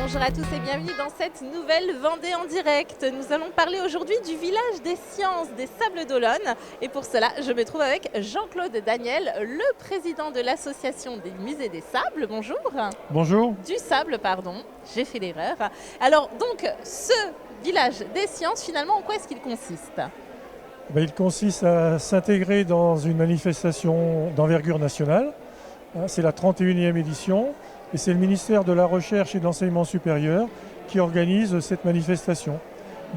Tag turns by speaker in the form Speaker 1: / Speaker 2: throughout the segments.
Speaker 1: Bonjour à tous et bienvenue dans cette nouvelle Vendée en direct. Nous allons parler aujourd'hui du village des sciences des Sables d'Olonne. Et pour cela, je me trouve avec Jean-Claude Daniel, le président de l'association des musées des sables. Bonjour.
Speaker 2: Bonjour.
Speaker 1: Du sable, pardon. J'ai fait l'erreur. Alors donc, ce village des sciences, finalement, en quoi est-ce qu'il consiste ?
Speaker 2: Il consiste à s'intégrer dans une manifestation d'envergure nationale. C'est la 31e édition et c'est le ministère de la Recherche et de l'Enseignement supérieur qui organise cette manifestation.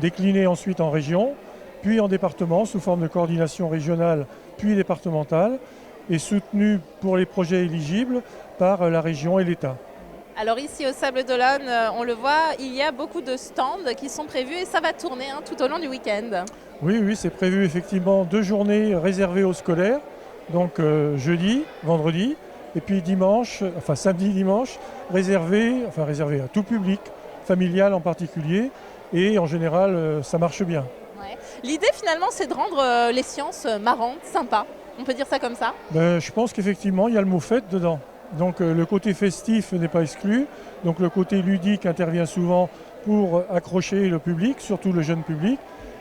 Speaker 2: Déclinée ensuite en région, puis en département sous forme de coordination régionale puis départementale et soutenue pour les projets éligibles par la région et l'État.
Speaker 1: Alors ici au Sables d'Olonne, on le voit, il y a beaucoup de stands qui sont prévus et ça va tourner tout au long du week-end.
Speaker 2: Oui, c'est prévu effectivement 2 journées réservées aux scolaires, donc jeudi, vendredi, et puis samedi, dimanche, réservé à tout public, familial en particulier, et en général ça marche bien.
Speaker 1: Ouais. L'idée finalement c'est de rendre les sciences marrantes, sympas, on peut dire ça comme ça ?
Speaker 2: Je pense qu'effectivement il y a le mot fête dedans. Donc le côté festif n'est pas exclu, donc le côté ludique intervient souvent pour accrocher le public, surtout le jeune public.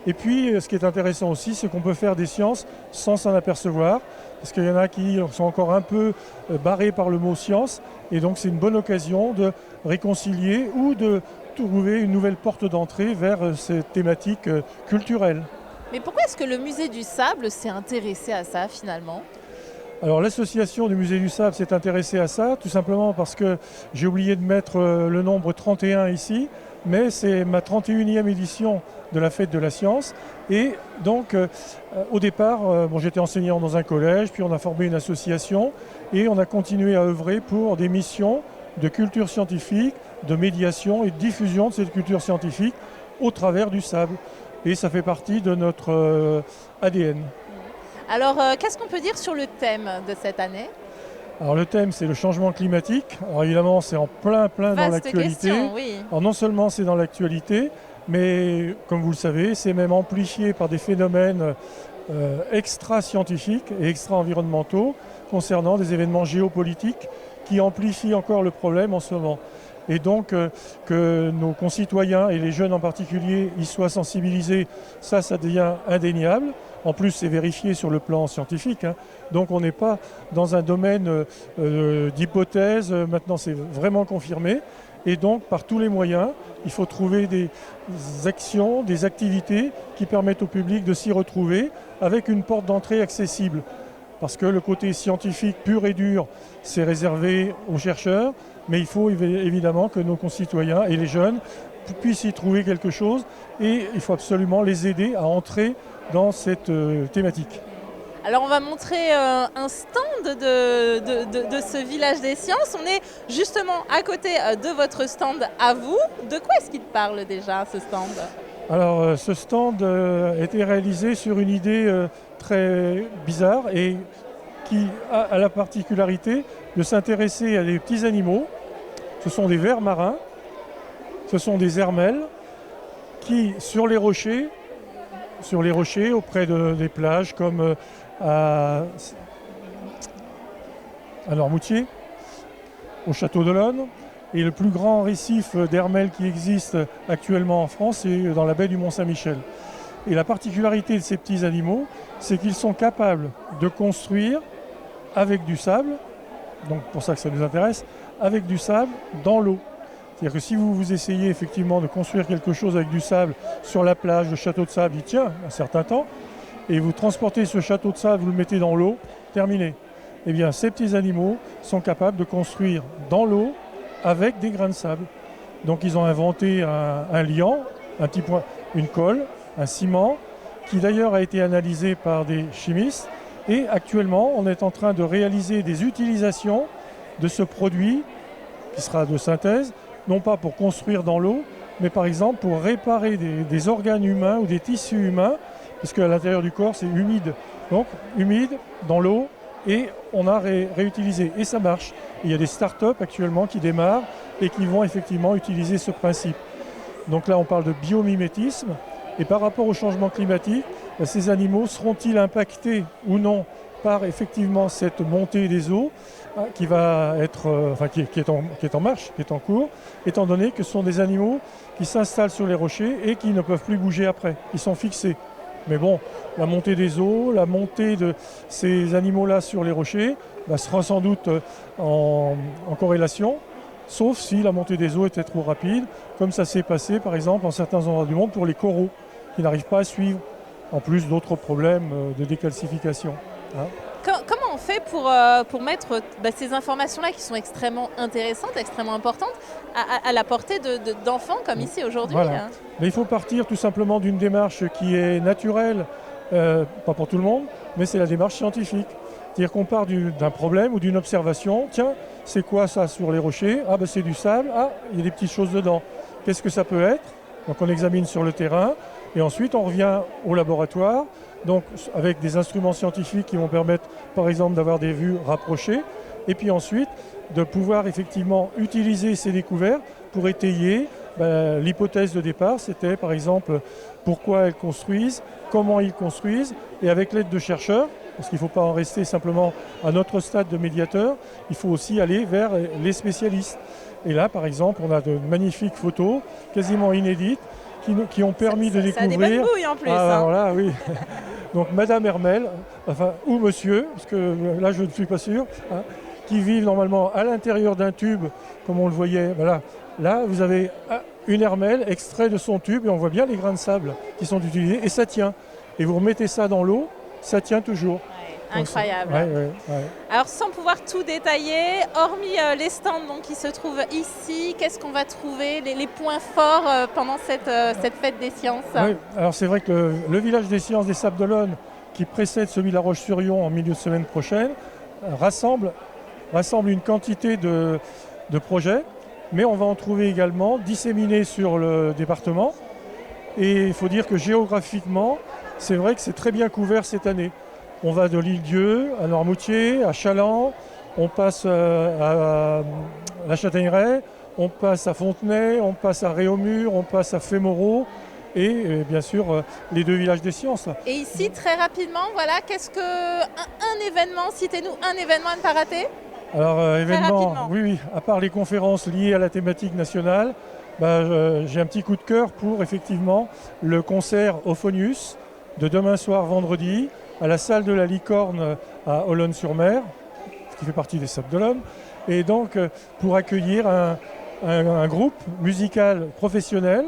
Speaker 2: Et puis ce qui est intéressant aussi, c'est qu'on peut faire des sciences sans s'en apercevoir, parce qu'il y en a qui sont encore un peu barrés par le mot science, et donc c'est une bonne occasion de réconcilier ou de trouver une nouvelle porte d'entrée vers ces thématiques culturelles.
Speaker 1: Mais pourquoi est-ce que le musée du sable s'est intéressé à ça finalement ?
Speaker 2: Alors l'association du musée du sable s'est intéressée à ça, tout simplement parce que j'ai oublié de mettre le nombre 31 ici, mais c'est ma 31e édition de la fête de la science. Et donc au départ, j'étais enseignant dans un collège, puis on a formé une association et on a continué à œuvrer pour des missions de culture scientifique, de médiation et de diffusion de cette culture scientifique au travers du sable. Et ça fait partie de notre ADN.
Speaker 1: Alors, qu'est-ce qu'on peut dire sur le thème de cette année ?
Speaker 2: Alors le thème, c'est le changement climatique. Alors évidemment, c'est en plein dans l'actualité.
Speaker 1: Question, oui.
Speaker 2: Alors non seulement c'est dans l'actualité, mais comme vous le savez, c'est même amplifié par des phénomènes extra-scientifiques et extra-environnementaux concernant des événements géopolitiques qui amplifient encore le problème en ce moment. Et donc que nos concitoyens et les jeunes en particulier y soient sensibilisés, ça devient indéniable. En plus, c'est vérifié sur le plan scientifique. Donc on n'est pas dans un domaine d'hypothèse. Maintenant, c'est vraiment confirmé. Et donc, par tous les moyens, il faut trouver des actions, des activités qui permettent au public de s'y retrouver avec une porte d'entrée accessible. Parce que le côté scientifique pur et dur, c'est réservé aux chercheurs. Mais il faut évidemment que nos concitoyens et les jeunes puissent y trouver quelque chose. Et il faut absolument les aider à entrer dans cette thématique.
Speaker 1: Alors on va montrer un stand de ce village des sciences. On est justement à côté de votre stand à vous. De quoi est-ce qu'il parle déjà ce stand ?
Speaker 2: Alors ce stand a été réalisé sur une idée très bizarre et qui a la particularité de s'intéresser à des petits animaux. Ce sont des vers marins, ce sont des ermelles qui, sur les rochers, auprès des plages comme à Noirmoutier, au château d'Olonne. Et le plus grand récif d'ermelles qui existe actuellement en France, c'est dans la baie du Mont-Saint-Michel. Et la particularité de ces petits animaux, c'est qu'ils sont capables de construire avec du sable, donc pour ça que ça nous intéresse, avec du sable dans l'eau. C'est-à-dire que si vous essayez effectivement de construire quelque chose avec du sable sur la plage, le château de sable, il tient un certain temps, et vous transportez ce château de sable, vous le mettez dans l'eau, terminé. Eh bien, ces petits animaux sont capables de construire dans l'eau avec des grains de sable. Donc ils ont inventé un liant, une colle, un ciment, qui d'ailleurs a été analysé par des chimistes. Et actuellement, on est en train de réaliser des utilisations de ce produit qui sera de synthèse, non pas pour construire dans l'eau, mais par exemple pour réparer des organes humains ou des tissus humains, parce qu'à l'intérieur du corps, c'est humide. Donc humide, dans l'eau, et on a réutilisé. Et ça marche. Il y a des startups actuellement qui démarrent et qui vont effectivement utiliser ce principe. Donc là, on parle de biomimétisme. Et par rapport au changement climatique, ces animaux seront-ils impactés ou non par effectivement cette montée des eaux qui va être, qui est en marche, qui est en cours, étant donné que ce sont des animaux qui s'installent sur les rochers et qui ne peuvent plus bouger après. Ils sont fixés. Mais bon, la montée des eaux, la montée de ces animaux-là sur les rochers sera sans doute en corrélation, sauf si la montée des eaux était trop rapide, comme ça s'est passé par exemple en certains endroits du monde pour les coraux, qui n'arrivent pas à suivre, en plus d'autres problèmes de décalcification.
Speaker 1: Comment on fait pour mettre ces informations-là qui sont extrêmement intéressantes, extrêmement importantes, à la portée d'enfants comme ici aujourd'hui?
Speaker 2: Voilà. Mais il faut partir tout simplement d'une démarche qui est naturelle, pas pour tout le monde, mais c'est la démarche scientifique. C'est-à-dire qu'on part d'un problème ou d'une observation. Tiens, c'est quoi ça sur les rochers? Ah ben c'est du sable, ah il y a des petites choses dedans. Qu'est-ce que ça peut être? Donc on examine sur le terrain et ensuite on revient au laboratoire, donc avec des instruments scientifiques qui vont permettre par exemple d'avoir des vues rapprochées et puis ensuite de pouvoir effectivement utiliser ces découvertes pour étayer l'hypothèse de départ. C'était par exemple pourquoi elles construisent, comment ils construisent, et avec l'aide de chercheurs, parce qu'il ne faut pas en rester simplement à notre stade de médiateur, il faut aussi aller vers les spécialistes. Et là, par exemple, on a de magnifiques photos, quasiment inédites, qui ont permis de découvrir... Ça a
Speaker 1: des bonnes bouilles en plus.
Speaker 2: Alors là, oui. Donc Madame Hermel, ou Monsieur, parce que là je ne suis pas sûr, qui vivent normalement à l'intérieur d'un tube, comme on le voyait. Voilà. Là, vous avez une hermelle extrait de son tube et on voit bien les grains de sable qui sont utilisés et ça tient. Et vous remettez ça dans l'eau, ça tient toujours.
Speaker 1: Ouais, incroyable.
Speaker 2: Ouais.
Speaker 1: Alors sans pouvoir tout détailler, hormis les stands qui se trouvent ici, qu'est-ce qu'on va trouver, les points forts pendant cette fête des sciences?
Speaker 2: Oui, alors c'est vrai que le village des sciences des Sables d'Olonne, qui précède celui de La Roche-sur-Yon en milieu de semaine prochaine, rassemble une quantité de projets, mais on va en trouver également disséminés sur le département. Et il faut dire que géographiquement, c'est vrai que c'est très bien couvert cette année. On va de l'Île-Dieu à Noirmoutier, à Chaland, on passe à la Châtaigneraie, on passe à Fontenay, on passe à Réaumur, on passe à Fémoreau et bien sûr les deux villages des sciences.
Speaker 1: Et ici, très rapidement, voilà, qu'est-ce que un événement, citez-nous un événement à ne pas rater?
Speaker 2: Alors événement, oui, à part les conférences liées à la thématique nationale, j'ai un petit coup de cœur pour effectivement le concert Euphonius de demain soir vendredi à la salle de la Licorne à Olonne-sur-Mer, qui fait partie des Sables d'Olonne, et donc pour accueillir un groupe musical professionnel,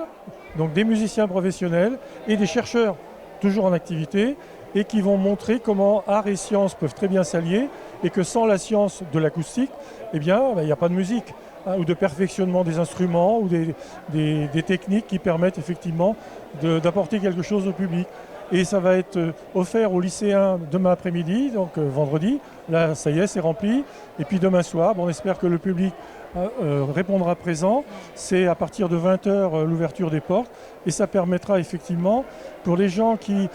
Speaker 2: donc des musiciens professionnels et des chercheurs toujours en activité, et qui vont montrer comment art et science peuvent très bien s'allier, et que sans la science de l'acoustique, il n'y a pas de musique, ou de perfectionnement des instruments, ou des techniques qui permettent effectivement d'apporter quelque chose au public. Et ça va être offert aux lycéens demain après-midi, donc vendredi. Là, ça y est, c'est rempli. Et puis demain soir, on espère que le public répondra présent. C'est à partir de 20h l'ouverture des portes. Et ça permettra effectivement, pour les gens qui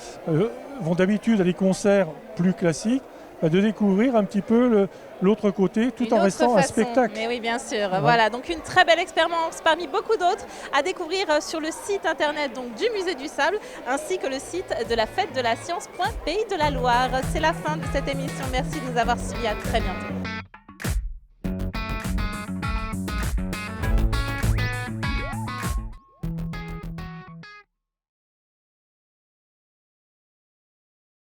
Speaker 2: vont d'habitude à des concerts plus classiques, de découvrir un petit peu l'autre côté, tout en restant un spectacle.
Speaker 1: Mais oui, bien sûr. Ouais. Voilà, donc une très belle expérience parmi beaucoup d'autres à découvrir sur le site internet du Musée du Sable, ainsi que le site de la Fête de la Science, Pays de la Loire. C'est la fin de cette émission. Merci de nous avoir suivis. À très bientôt.